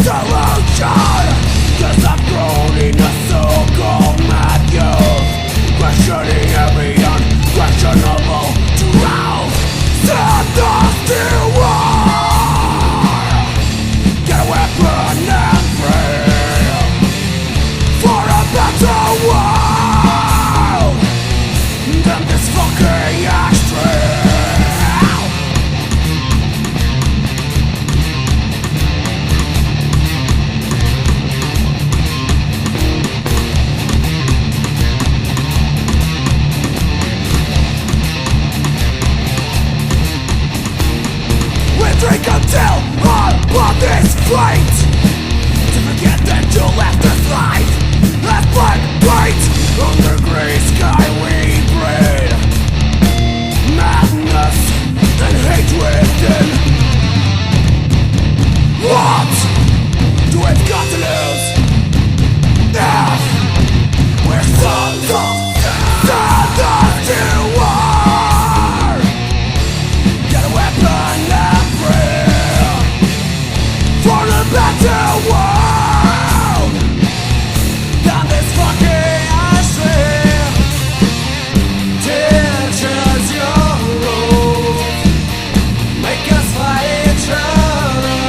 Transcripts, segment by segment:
solution. 'Cause I've grown in a so-called mad youth, questioning every unquestionable truth. Set the still war. Get a weapon and pray for a better world than this fucking ashtray. Drink until our bodies fight, to forget that you left us life as black white. Under grey sky we breed madness and hate within. What do we've got to lose if we're sons of sanity? War. Get a weapon and for a better world than this fucking ashtray. Teaches your rules, make us fight each other,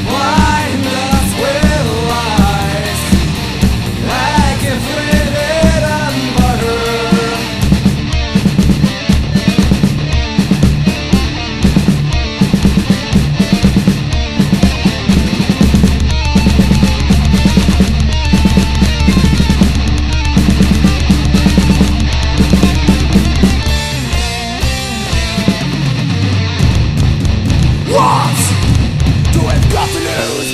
blind us with lies, like if we didn't butter. What do we've got to lose?